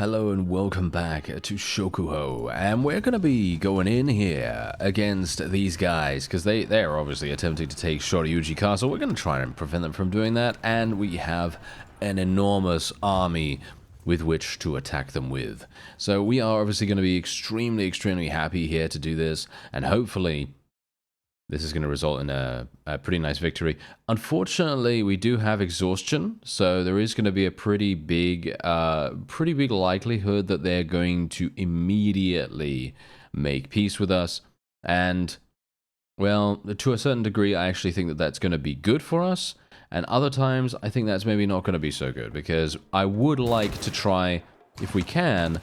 Hello and welcome back to Shokuho, and we're going to be going in here against these guys, because they're obviously attempting to take Shoryuji Castle. We're going to try and prevent them from doing that, and we have an enormous army with which to attack them with. So we are obviously going to be extremely happy here to do this, and hopefully this is going to result in a pretty nice victory. Unfortunately, we do have exhaustion, so there is going to be a pretty big likelihood that they're going to immediately make peace with us. And, well, to a certain degree, I actually think that that's going to be good for us. And other times, I think that's maybe not going to be so good, because I would like to try, if we can,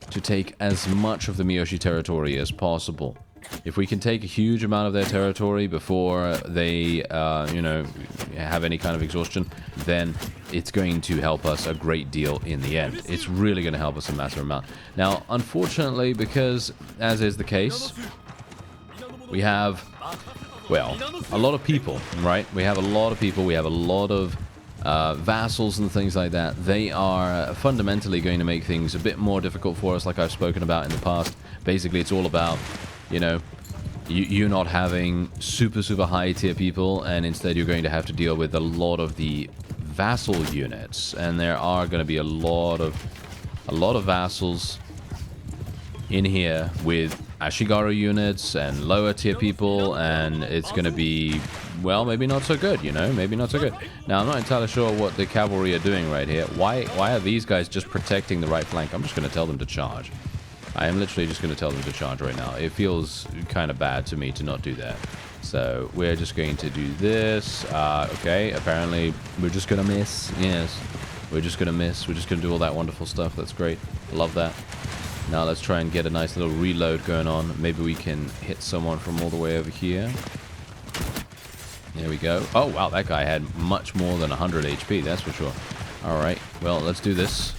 to take as much of the Miyoshi territory as possible. If we can take a huge amount of their territory before they, have any kind of exhaustion, then it's going to help us a great deal in the end. It's really going to help us a massive amount. Now, unfortunately, because, as is the case, we have, well, a lot of people, right? We have a lot of people, we have a lot of vassals and things like that. They are fundamentally going to make things a bit more difficult for us, like I've spoken about in the past. Basically, it's all about, you know, you not having super high tier people, and instead you're going to have to deal with a lot of the vassal units, and there are going to be a lot of vassals in here with Ashigaru units and lower tier people, and it's going to be, well, maybe not so good, you know, maybe not so good. Now, I'm not entirely sure what the cavalry are doing right here. Why are these guys just protecting the right flank? I'm just going to tell them to charge. I am literally just going to tell them to charge right now. It feels kind of bad to me to not do that. So we're just going to do this. Okay, apparently we're just going to miss. Yes, we're just going to miss. We're just going to do all that wonderful stuff. That's great. Love that. Now let's try and get a nice little reload going on. Maybe we can hit someone from all the way over here. There we go. Oh, wow, that guy had much more than 100 HP, that's for sure. All right, well, let's do this.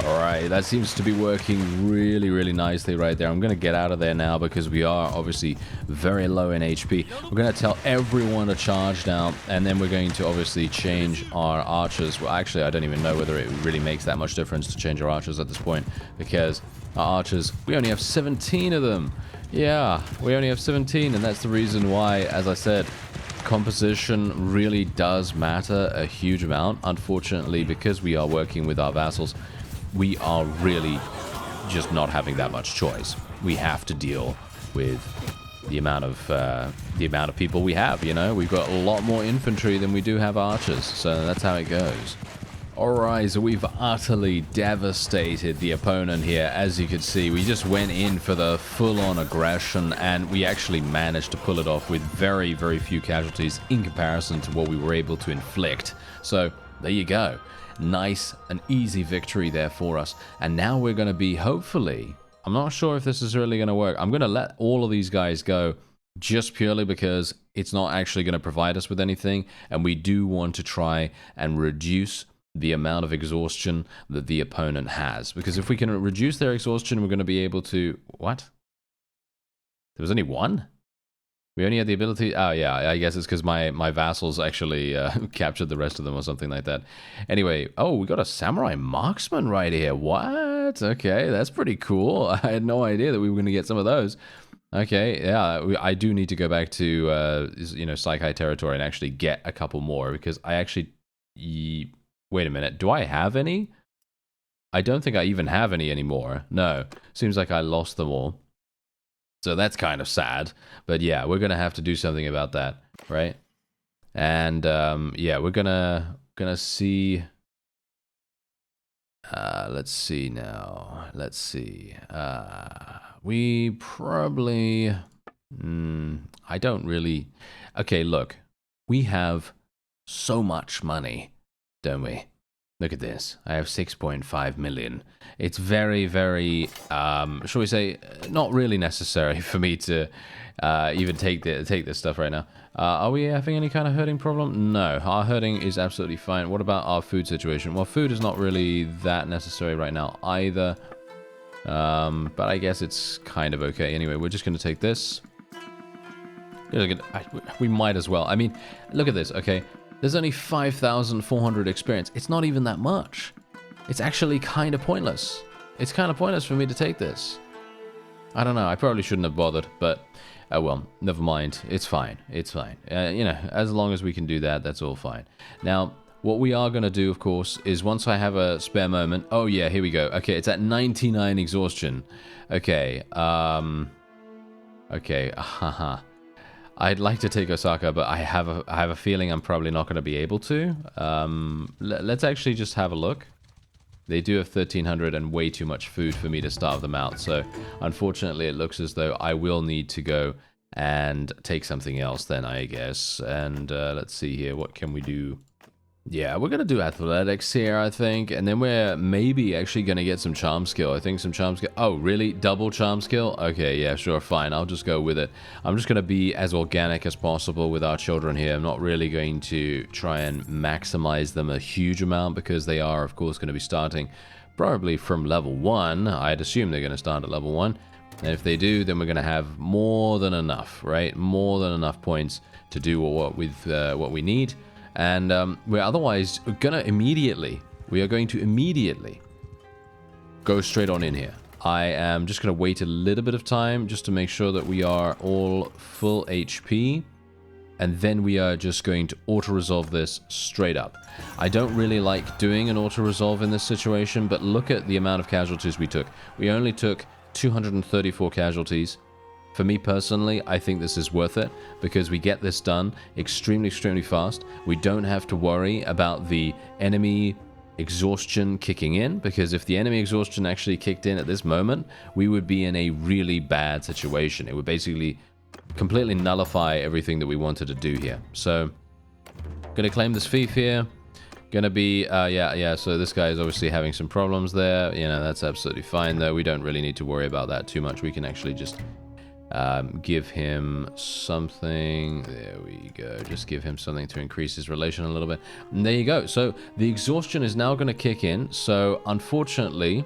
Alright, that seems to be working really nicely right there. I'm going to get out of there now because we are obviously very low in HP. We're going to tell everyone to charge now, and then we're going to obviously change our archers. Well, actually, I don't even know whether it really makes that much difference to change our archers at this point, because our archers, we only have 17 of them. Yeah, we only have 17, and that's the reason why, as I said, composition really does matter a huge amount. Unfortunately, because we are working with our vassals, we are really just not having that much choice. We have to deal with the amount of people we have, you know? We've got a lot more infantry than we do have archers, so that's how it goes. Alright, so we've utterly devastated the opponent here. As you can see, we just went in for the full-on aggression, and we actually managed to pull it off with very few casualties in comparison to what we were able to inflict. So, there you go. Nice and easy victory there for us. And now we're going to be, hopefully, I'm not sure if this is really going to work. I'm going to let all of these guys go just purely because it's not actually going to provide us with anything. And we do want to try and reduce the amount of exhaustion that the opponent has. Because if we can reduce their exhaustion, we're going to be able to... What? There was only one? We only had the ability... Oh, yeah, I guess it's because my vassals actually captured the rest of them or something like that. Anyway, oh, we got a samurai marksman right here. What? Okay, that's pretty cool. I had no idea that we were going to get some of those. Okay, yeah, I do need to go back to, Saikai territory and actually get a couple more, because I actually... Wait a minute, do I have any? I don't think I even have any anymore. No, seems like I lost them all. So that's kind of sad. But yeah, we're going to have to do something about that. right? And yeah, we're gonna see. Let's see now. Let's see. We probably. I don't really. Okay, look, we have so much money, don't we? Look at this. I have 6.5 million. It's very, very, shall we say, not really necessary for me to even take this stuff right now. Are we having any kind of herding problem? No, our herding is absolutely fine. What about our food situation? Well, food is not really that necessary right now either. But I guess it's kind of okay. Anyway, we're just going to take this. We might as well. I mean, look at this, okay? There's only 5,400 experience. It's not even that much. It's actually kind of pointless. It's kind of pointless for me to take this. I don't know. I probably shouldn't have bothered, but oh well, never mind. It's fine. It's fine. You know, as long as we can do that, that's all fine. Now, what we are going to do, of course, is once I have a spare moment... Oh, yeah, here we go. Okay, it's at 99 exhaustion. Okay, okay, haha. I'd like to take Osaka, but I have a feeling I'm probably not going to be able to. Let's actually just have a look. They do have 1,300 and way too much food for me to starve them out. So, unfortunately, it looks as though I will need to go and take something else then, I guess. And let's see here. What can we do? Yeah, we're going to do athletics here, I think. And then we're maybe actually going to get some charm skill. I think some charm skill. Oh, really? Double charm skill? Okay, yeah, sure, fine. I'll just go with it. I'm just going to be as organic as possible with our children here. I'm not really going to try and maximize them a huge amount because they are, of course, going to be starting probably from level 1. I'd assume they're going to start at level 1. And if they do, then we're going to have more than enough, right? More than enough points to do what we need. And we're otherwise we are going to immediately go straight on in here. I am just going to wait a little bit of time just to make sure that we are all full HP. And then we are just going to auto-resolve this straight up. I don't really like doing an auto-resolve in this situation, but look at the amount of casualties we took. We only took 234 casualties. For me personally, I think this is worth it because we get this done extremely fast. We don't have to worry about the enemy exhaustion kicking in because if the enemy exhaustion actually kicked in at this moment, we would be in a really bad situation. It would basically completely nullify everything that we wanted to do here. So, gonna claim this fief here. Gonna be, yeah, so this guy is obviously having some problems there. You know, that's absolutely fine though. We don't really need to worry about that too much. We can actually just... give him something. There we go. Just give him something to increase his relation a little bit. And there you go. So the exhaustion is now going to kick in. So unfortunately,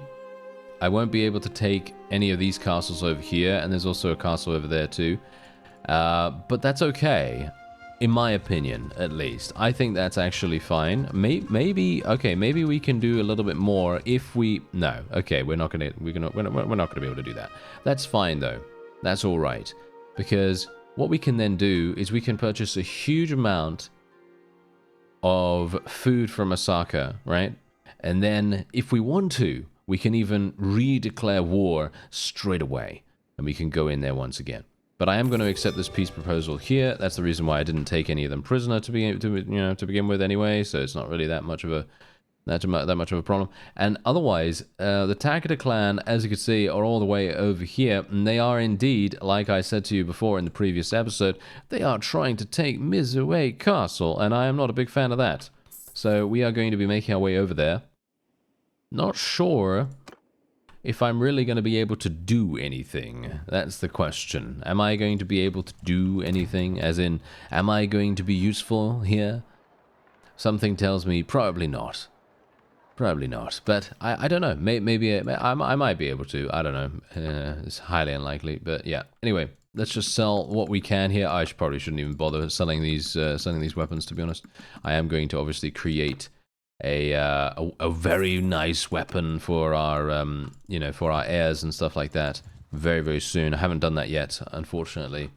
I won't be able to take any of these castles over here. And there's also a castle over there too. But that's okay. In my opinion, at least. I think that's actually fine. Maybe we can do a little bit more if we... No. Okay, we're not going to be able to do that. That's fine though. That's all right, because what we can then do is we can purchase a huge amount of food from Osaka, right? And then if we want to, we can even redeclare war straight away, and we can go in there once again. But I am going to accept this peace proposal here. That's the reason why I didn't take any of them prisoner to begin with anyway. So it's not really that much of a problem. And otherwise, the Takeda clan, as you can see, are all the way over here. And they are indeed, like I said to you before in the previous episode, they are trying to take Mizue Castle. And I am not a big fan of that. So we are going to be making our way over there. Not sure if I'm really going to be able to do anything. That's the question. Am I going to be able to do anything? As in, am I going to be useful here? Something tells me probably not. Probably not, but I don't know. Maybe I might be able to. I don't know. It's highly unlikely, but yeah. Anyway, let's just sell what we can here. I probably shouldn't even bother selling these weapons, to be honest. I am going to obviously create a very nice weapon for our for our heirs and stuff like that very soon. I haven't done that yet, unfortunately.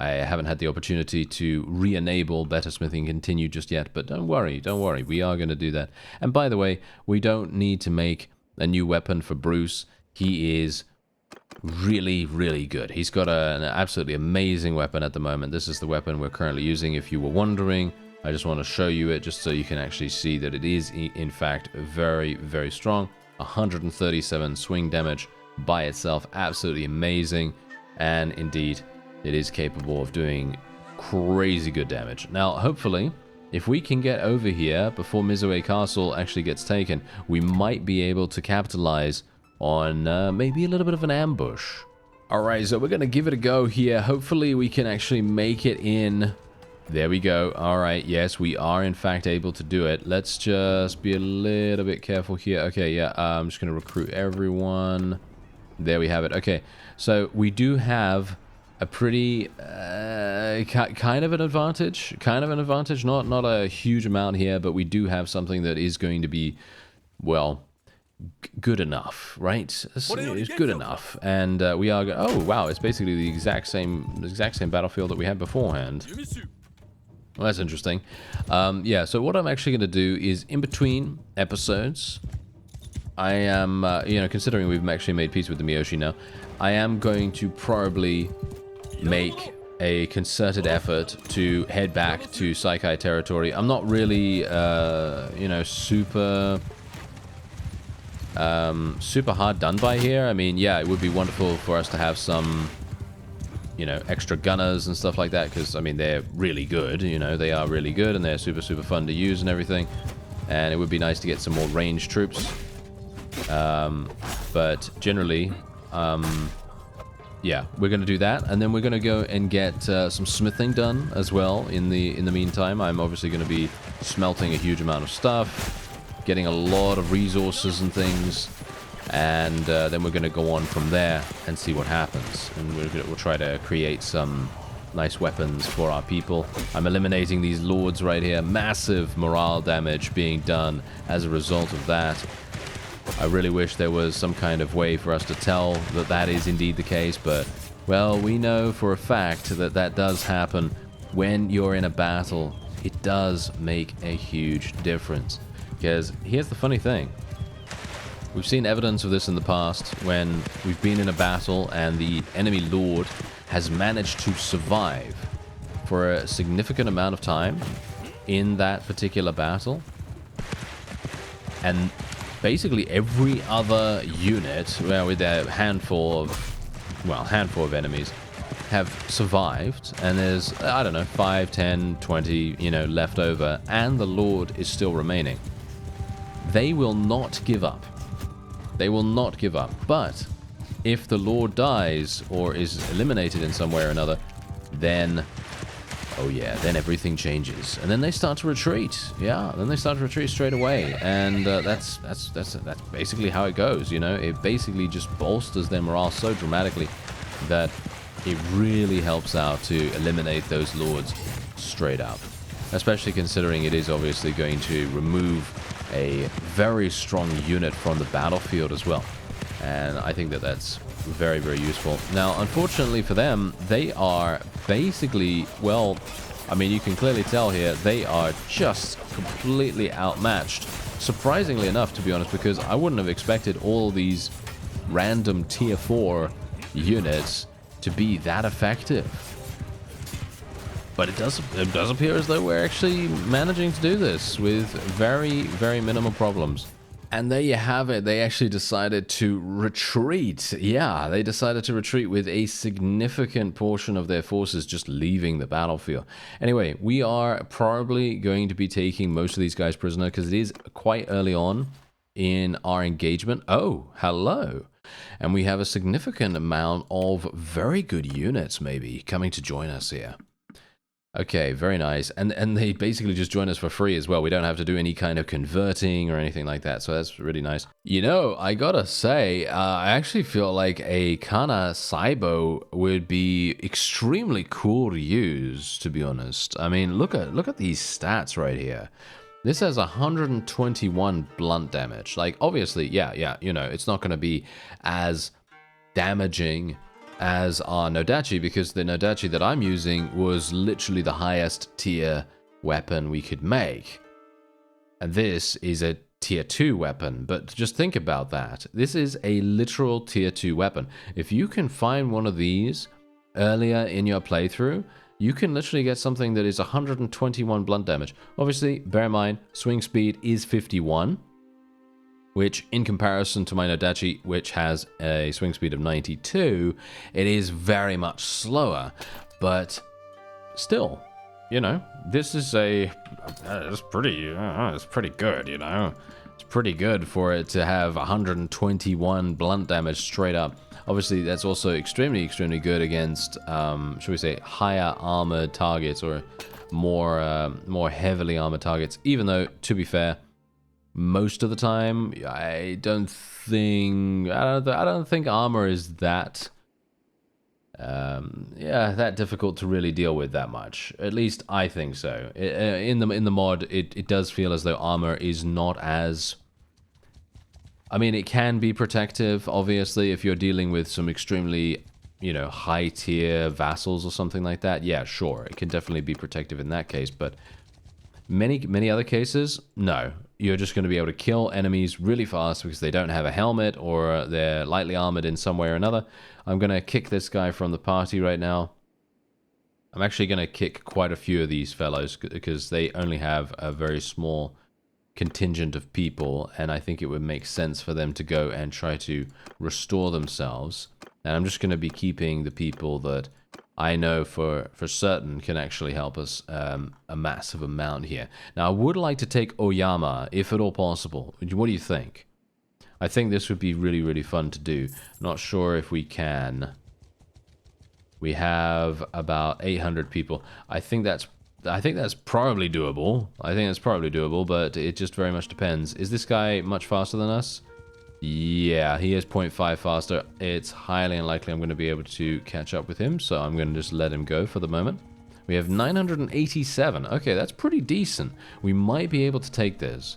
I haven't had the opportunity to re-enable better smithing continue just yet, but don't worry, we are going to do that. And by the way, we don't need to make a new weapon for Bruce. He is really, really good. He's got an absolutely amazing weapon at the moment. This is the weapon we're currently using, if you were wondering. I just want to show you it just so you can actually see that it is, in fact, very, very strong. 137 swing damage by itself, absolutely amazing. And indeed, it is capable of doing crazy good damage. Now, hopefully, if we can get over here before Mizue Castle actually gets taken, we might be able to capitalize on maybe a little bit of an ambush. Alright, so we're going to give it a go here. Hopefully, we can actually make it in. There we go. Alright, yes, we are in fact able to do it. Let's just be a little bit careful here. Okay, yeah, I'm just going to recruit everyone. There we have it. Okay, so we do have a pretty kind of an advantage. Not a huge amount here, but we do have something that is going to be, well, good enough, right? It's good enough. And we are... Oh, wow, it's basically the exact same battlefield that we had beforehand. Well, that's interesting. Yeah, so what I'm actually going to do is, in between episodes, I am, considering we've actually made peace with the Miyoshi now, I am going to probably make a concerted effort to head back to Saikai territory. I'm not really, super hard done by here. I mean, yeah, it would be wonderful for us to have some... extra gunners and stuff like that, because, I mean, they're really good, they are really good, and they're super, super fun to use and everything, and it would be nice to get some more ranged troops, but generally, yeah, we're going to do that, and then we're going to go and get some smithing done as well in the meantime. I'm obviously going to be smelting a huge amount of stuff, getting a lot of resources and things, and then we're going to go on from there and see what happens. And we'll try to create some nice weapons for our people. I'm eliminating these lords right here. Massive morale damage being done as a result of that. I really wish there was some kind of way for us to tell that that is indeed the case, but, well, we know for a fact that that does happen when you're in a battle. It does make a huge difference. Because here's the funny thing. We've seen evidence of this in the past when we've been in a battle and the enemy lord has managed to survive for a significant amount of time in that particular battle. And basically every other unit, well, with a handful of enemies, have survived, and there's, I don't know, 5, 10, 20, left over, and the lord is still remaining. They will not give up. They will not give up. But if the lord dies or is eliminated in some way or another, then, oh yeah, then everything changes, and then they start to retreat. Yeah, then they start to retreat straight away, and that's basically how it goes. It basically just bolsters their morale so dramatically that it really helps out to eliminate those lords straight up. Especially considering it is obviously going to remove a very strong unit from the battlefield as well. And I think that that's very, very useful. Now, unfortunately for them, they are basically, well, I mean, you can clearly tell here, they are just completely outmatched. Surprisingly enough, to be honest, because I wouldn't have expected all these random tier 4 units to be that effective. But it does appear as though we're actually managing to do this with very, very minimal problems. And there you have it. They actually decided to retreat. Yeah, they decided to retreat with a significant portion of their forces just leaving the battlefield. Anyway, we are probably going to be taking most of these guys prisoner because it is quite early on in our engagement. Oh, hello. And we have a significant amount of very good units maybe coming to join us here. Okay, very nice. And they basically just join us for free as well. We don't have to do any kind of converting or anything like that. So that's really nice. I gotta say, I actually feel like a Kana Saibo would be extremely cool to use, to be honest. I mean, look at these stats right here. This has 121 blunt damage. Like, obviously, yeah, it's not going to be as damaging as our Nodachi, because the Nodachi that I'm using was literally the highest tier weapon we could make. And this is a tier 2 weapon, but just think about that. This is a literal tier 2 weapon. If you can find one of these earlier in your playthrough, you can literally get something that is 121 blunt damage. Obviously, bear in mind, swing speed is 51, which in comparison to my Nodachi, which has a swing speed of 92, it is very much slower. But still, you know, this is it's pretty good, you know. It's pretty good for it to have 121 blunt damage straight up. Obviously, that's also extremely, extremely good against, should we say, higher armored targets or more heavily armored targets. Even though, to be fair, most of the time, I don't think armor is that that difficult to really deal with that much. At least I think so. In the mod, it does feel as though armor is not as... I mean, it can be protective, obviously, if you're dealing with some extremely, you know, high-tier vassals or something like that. Yeah, sure, it can definitely be protective in that case, but many other cases, no. You're just going to be able to kill enemies really fast because they don't have a helmet or they're lightly armored in some way or another. I'm going to kick this guy from the party right now. I'm actually going to kick quite a few of these fellows because they only have a very small contingent of people, and I think it would make sense for them to go and try to restore themselves. And I'm just going to be keeping the people that I know for certain can actually help us a massive amount here. Now, I would like to take Oyama, if at all possible. What do you think? I think this would be really, really fun to do. Not sure if we can. We have about 800 people. I think that's probably doable. But it just very much depends. Is this guy much faster than us? Yeah, he is 0.5 faster. It's highly unlikely I'm going to be able to catch up with him, so I'm going to just let him go for the moment. We have 987. Okay, that's pretty decent. We might be able to take this.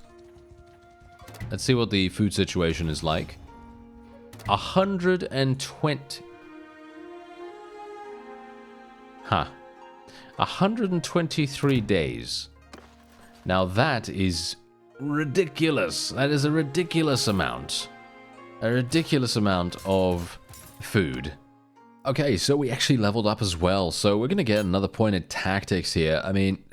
Let's see what the food situation is like. 120. Huh. 123 days. Now that is ridiculous. That is a ridiculous amount. A ridiculous amount of food. Okay, so we actually leveled up as well. So we're going to get another point in tactics here. I mean,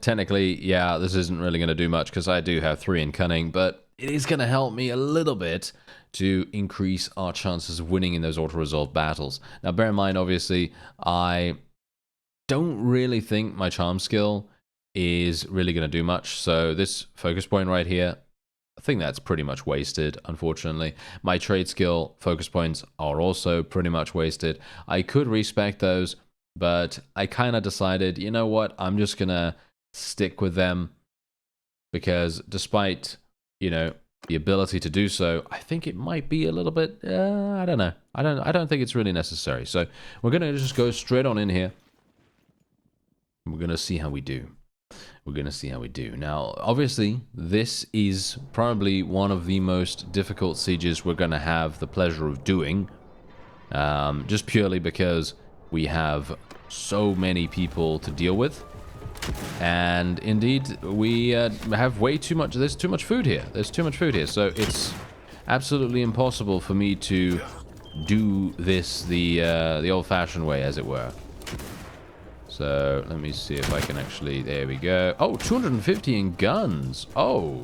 technically, yeah, this isn't really going to do much because I do have 3 in cunning, but it is going to help me a little bit to increase our chances of winning in those auto-resolve battles. Now, bear in mind, obviously, I don't really think my charm skill is really going to do much. So this focus point right here, I think that's pretty much wasted, unfortunately. My trade skill focus points are also pretty much wasted. I could respec those, but I kind of decided, you know what, I'm just going to stick with them because despite, you know, the ability to do so, I think it might be a little bit, I don't know. I don't think it's really necessary. So we're going to just go straight on in here. We're going to see how we do. We're going to see how we do. Now, obviously, this is probably one of the most difficult sieges we're going to have the pleasure of doing. Just purely because we have so many people to deal with. And indeed, we have way too much. There's too much food here. There's too much food here. So it's absolutely impossible for me to do this the old-fashioned way, as it were. So, let me see if I can actually... There we go. Oh, 250 in guns. Oh,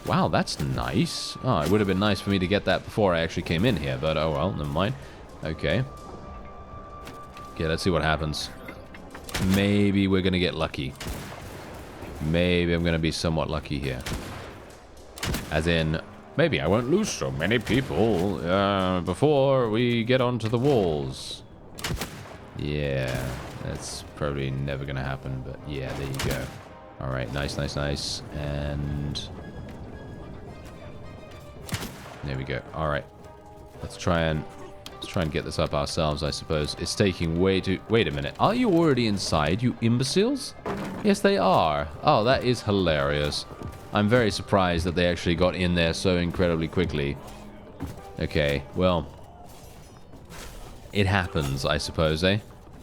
wow, that's nice. Oh, it would have been nice for me to get that before I actually came in here, but oh well, never mind. Okay. Okay, let's see what happens. Maybe we're going to get lucky. Maybe I'm going to be somewhat lucky here. As in, maybe I won't lose so many people before we get onto the walls. Yeah, that's probably never going to happen, but yeah, there you go. All right, nice, nice, nice. And there we go. All right, let's try and get this up ourselves, I suppose. It's taking way too... Wait a minute. Are you already inside, you imbeciles? Yes, they are. Oh, that is hilarious. I'm very surprised that they actually got in there so incredibly quickly. Okay, well, it happens, I suppose, eh?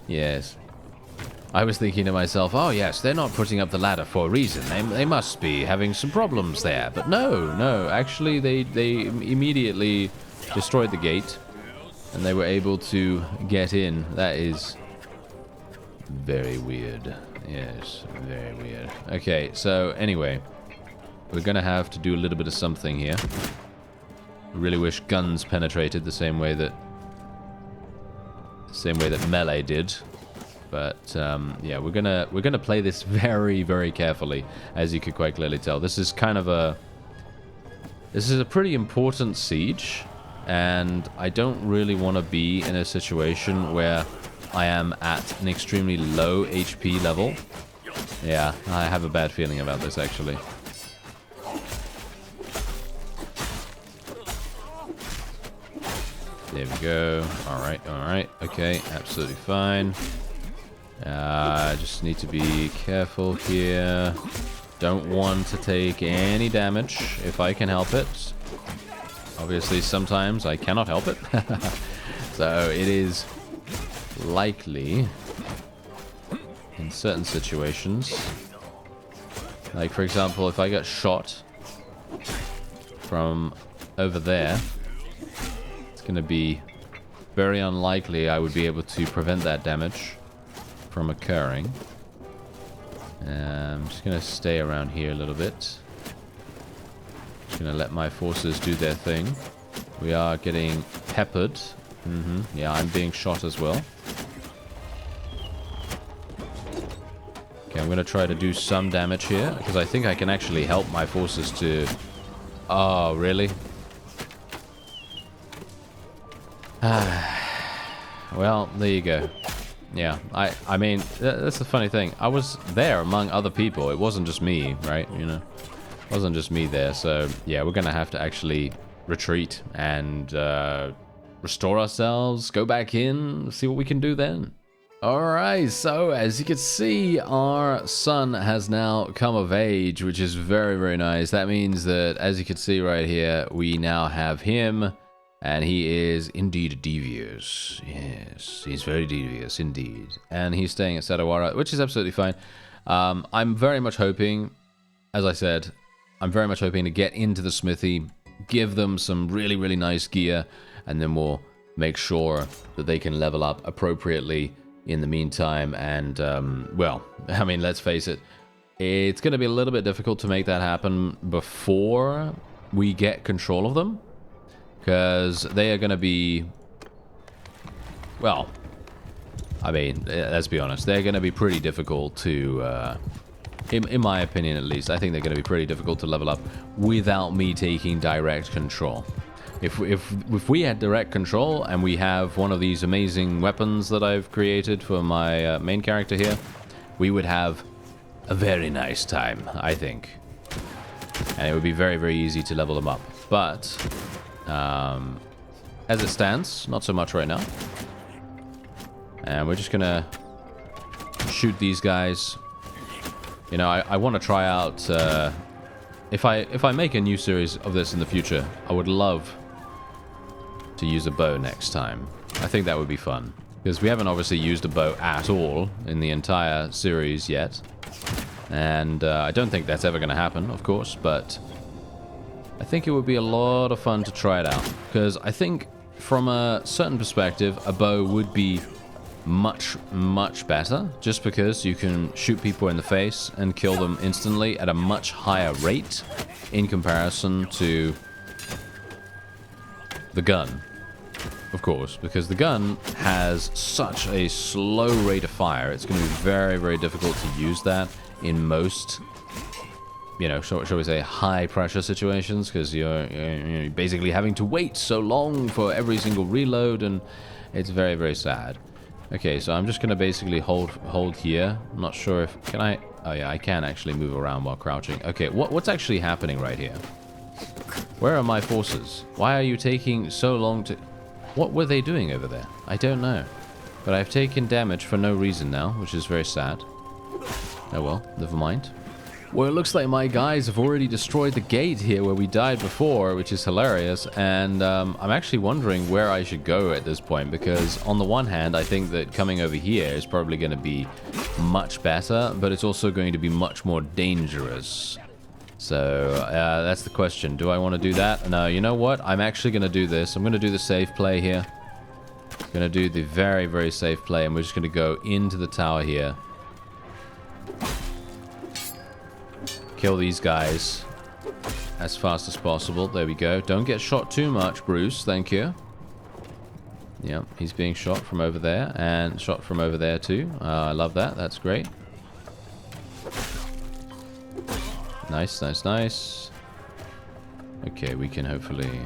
Yes. I was thinking to myself, oh yes, they're not putting up the ladder for a reason. They must be having some problems there. But no, actually they immediately destroyed the gate and they were able to get in. That is very weird. Yes, very weird. Okay, so anyway, we're gonna have to do a little bit of something here. I really wish guns penetrated the same way that melee did. But yeah, we're gonna play this very, very carefully, as you could quite clearly tell. This is a pretty important siege, and I don't really want to be in a situation where I am at an extremely low HP level. Yeah, I have a bad feeling about this actually. There we go. Alright. Okay, absolutely fine. Just need to be careful here. Don't want to take any damage if I can help it. Obviously, sometimes I cannot help it. So it is likely in certain situations. Like, for example, if I get shot from over there, it's going to be very unlikely I would be able to prevent that damage from occurring. I'm just going to stay around here a little bit. Just going to let my forces do their thing. We are getting peppered. Yeah, I'm being shot as well. Okay, I'm going to try to do some damage here, because I think I can actually help my forces to... Oh, really? Well, there you go. Yeah, I mean, that's the funny thing. I was there among other people. It wasn't just me, right? You know, it wasn't just me there. So, yeah, we're going to have to actually retreat and restore ourselves, go back in, see what we can do then. Alright, so as you can see, our son has now come of age, which is very, very nice. That means that, as you can see right here, we now have him. And he is indeed devious. Yes, he's very devious indeed. And he's staying at Sadawara, which is absolutely fine. I'm very much hoping, as I said, I'm very much hoping to get into the smithy, give them some really, really nice gear, and then we'll make sure that they can level up appropriately in the meantime. And, well, I mean, let's face it, it's going to be a little bit difficult to make that happen before we get control of them. Because they are going to be, well, I mean, let's be honest, they're going to be pretty difficult to, in my opinion at least, I think they're going to be pretty difficult to level up without me taking direct control. If we had direct control and we have one of these amazing weapons that I've created for my main character here, we would have a very nice time, I think. And it would be very, very easy to level them up. But... as it stands, not so much right now. And we're just gonna shoot these guys. You know, I want to try out, if I make a new series of this in the future, I would love to use a bow next time. I think that would be fun. Because we haven't obviously used a bow at all in the entire series yet. And I don't think that's ever going to happen, of course, but... I think it would be a lot of fun to try it out, because I think from a certain perspective, a bow would be much, much better, just because you can shoot people in the face and kill them instantly at a much higher rate in comparison to the gun, of course, because the gun has such a slow rate of fire. It's going to be very, very difficult to use that in most... you know, shall we say, high-pressure situations, because you're basically having to wait so long for every single reload, and it's very, very sad. Okay, so I'm just going to basically hold here. I'm not sure if... Can I... Oh, yeah, I can actually move around while crouching. Okay, what's actually happening right here? Where are my forces? Why are you taking so long to... What were they doing over there? I don't know. But I've taken damage for no reason now, which is very sad. Oh, well, never mind. Well, it looks like my guys have already destroyed the gate here where we died before, which is hilarious. And I'm actually wondering where I should go at this point, because on the one hand, I think that coming over here is probably going to be much better, but it's also going to be much more dangerous. So that's the question. Do I want to do that? No, you know what? I'm actually going to do this. I'm going to do the safe play here. I'm going to do the very, very safe play, and we're just going to go into the tower here. Kill these guys as fast as possible. There we go. Don't get shot too much, Bruce. Thank you. Yeah, he's being shot from over there, and shot from over there too. I love that. That's great. Nice, nice, nice. Okay, we can hopefully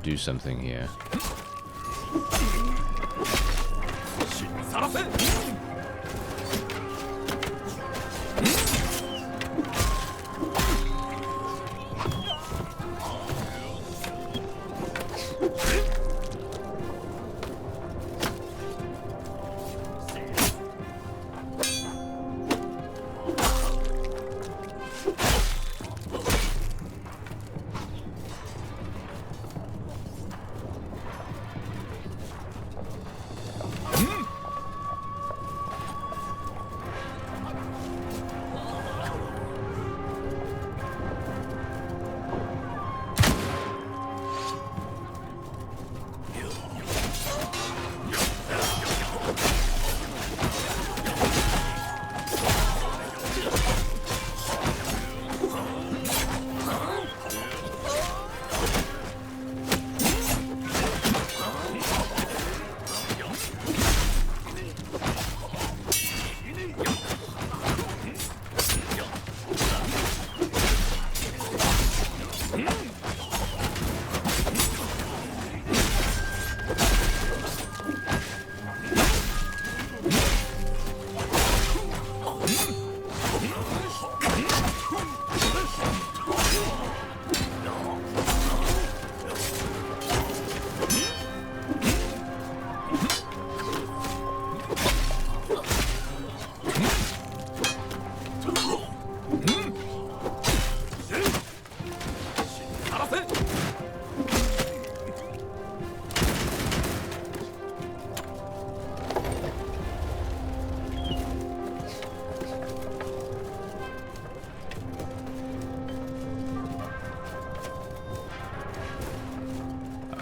do something here.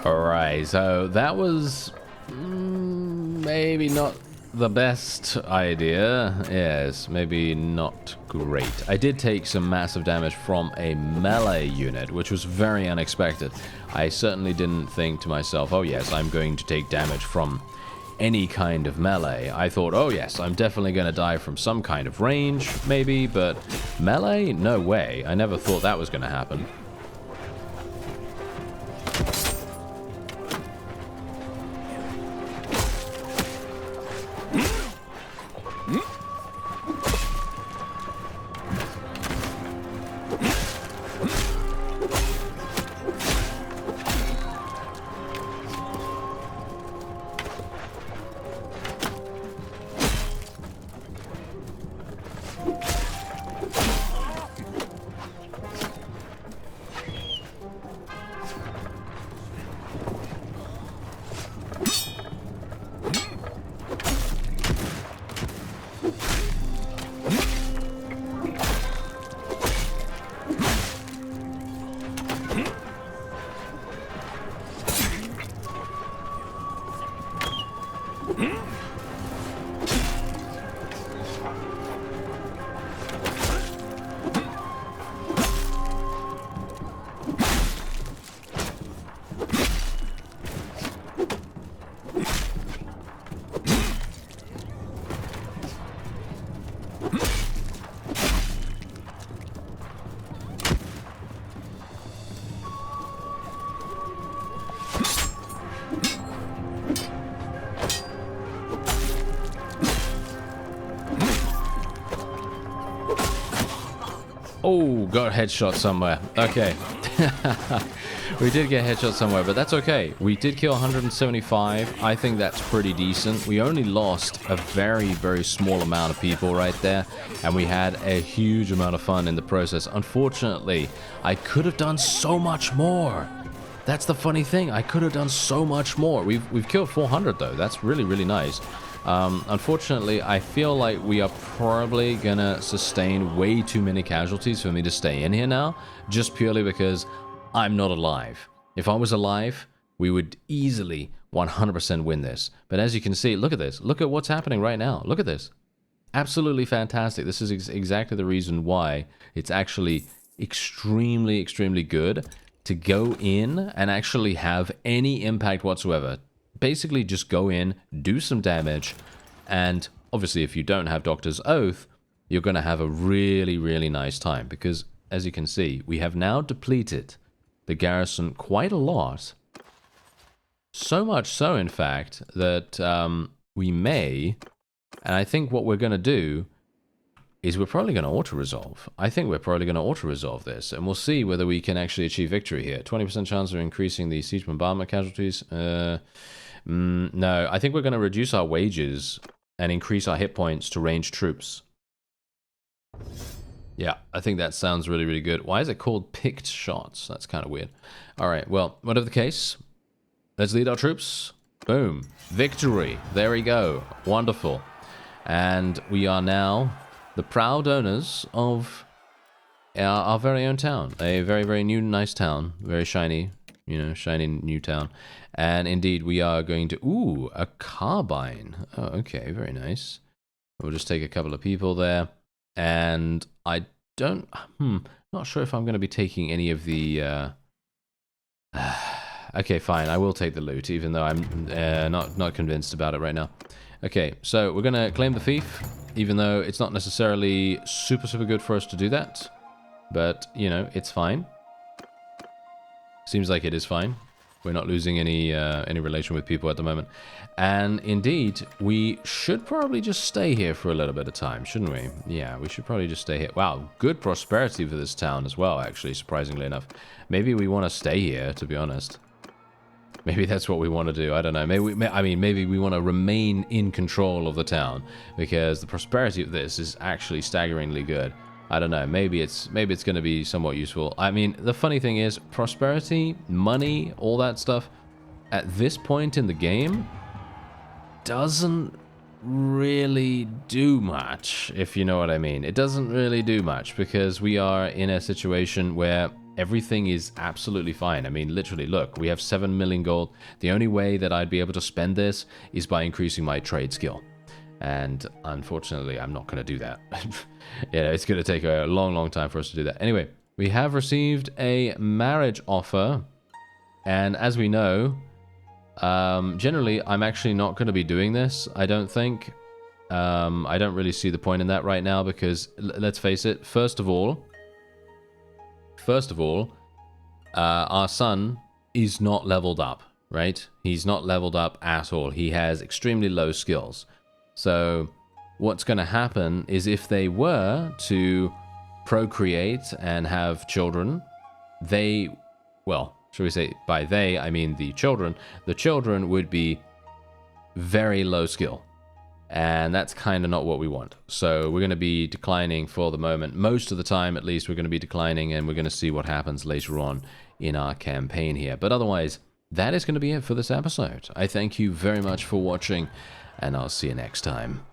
Alright, so that was maybe not the best idea. Yes, maybe not great. I did take some massive damage from a melee unit, which was very unexpected. I certainly didn't think to myself, oh yes, I'm going to take damage from any kind of melee. I thought, oh yes, I'm definitely going to die from some kind of range, maybe, but melee? No way. I never thought that was going to happen. Oh, got a headshot somewhere. Okay. We did get headshot somewhere, but that's okay. We did kill 175. I think that's pretty decent. We only lost a very, very small amount of people right there, and we had a huge amount of fun in the process. Unfortunately, I could have done so much more. That's the funny thing. I could have done so much more. We've killed 400 though. That's really, really nice. Unfortunately, I feel like we are probably gonna sustain way too many casualties for me to stay in here now, just purely because I'm not alive. If I was alive, we would easily 100% win this. But as you can see, look at this. Look at what's happening right now. Look at this. Absolutely fantastic. This is exactly the reason why it's actually extremely, extremely good to go in and actually have any impact whatsoever. Basically just go in, do some damage, and obviously if you don't have Doctor's Oath, you're going to have a really, really nice time, because as you can see, we have now depleted the garrison quite a lot. So much so, in fact, that we may, and I think what we're going to do is we're probably going to auto-resolve. I think we're probably going to auto-resolve this, and we'll see whether we can actually achieve victory here. 20% chance of increasing the siege bombardment casualties. No, I think we're going to reduce our wages and increase our hit points to ranged troops. Yeah, I think that sounds really, really good. Why is it called picked shots? That's kind of weird. All right, well, whatever the case, let's lead our troops. Boom. Victory. There we go. Wonderful. And we are now the proud owners of our very own town. A very, very new, nice town. Very shiny, you know, shiny new town. And indeed, we are going to... Ooh, a carbine. Oh, okay, very nice. We'll just take a couple of people there. And I don't... not sure if I'm going to be taking any of the... Okay, fine, I will take the loot, even though I'm not convinced about it right now. Okay, so we're going to claim the fief, even though it's not necessarily super, super good for us to do that. But, you know, it's fine. Seems like it is fine. We're not losing any relation with people at the moment. And indeed, we should probably just stay here for a little bit of time, shouldn't we? Yeah, we should probably just stay here. Wow, good prosperity for this town as well, actually, surprisingly enough. Maybe we want to stay here, to be honest. Maybe that's what we want to do. I don't know. Maybe we want to remain in control of the town, because the prosperity of this is actually staggeringly good. I don't know. Maybe it's going to be somewhat useful. I mean, the funny thing is, prosperity, money, all that stuff, at this point in the game, doesn't really do much, if you know what I mean. It doesn't really do much, because we are in a situation where everything is absolutely fine. I mean, literally, look, we have 7 million gold. The only way that I'd be able to spend this is by increasing my trade skill. And unfortunately, I'm not going to do that. Yeah, it's going to take a long, long time for us to do that. Anyway, we have received a marriage offer. And as we know, generally, I'm actually not going to be doing this, I don't think. I don't really see the point in that right now, because let's face it, first of all, our son is not leveled up, right? He's not leveled up at all. He has extremely low skills. So what's going to happen is, if they were to procreate and have children, they, well, shall we say, by they, I mean the children would be very low skill. And that's kind of not what we want. So we're going to be declining for the moment. Most of the time, at least, we're going to be declining, and we're going to see what happens later on in our campaign here. But otherwise, that is going to be it for this episode. I thank you very much for watching, and I'll see you next time.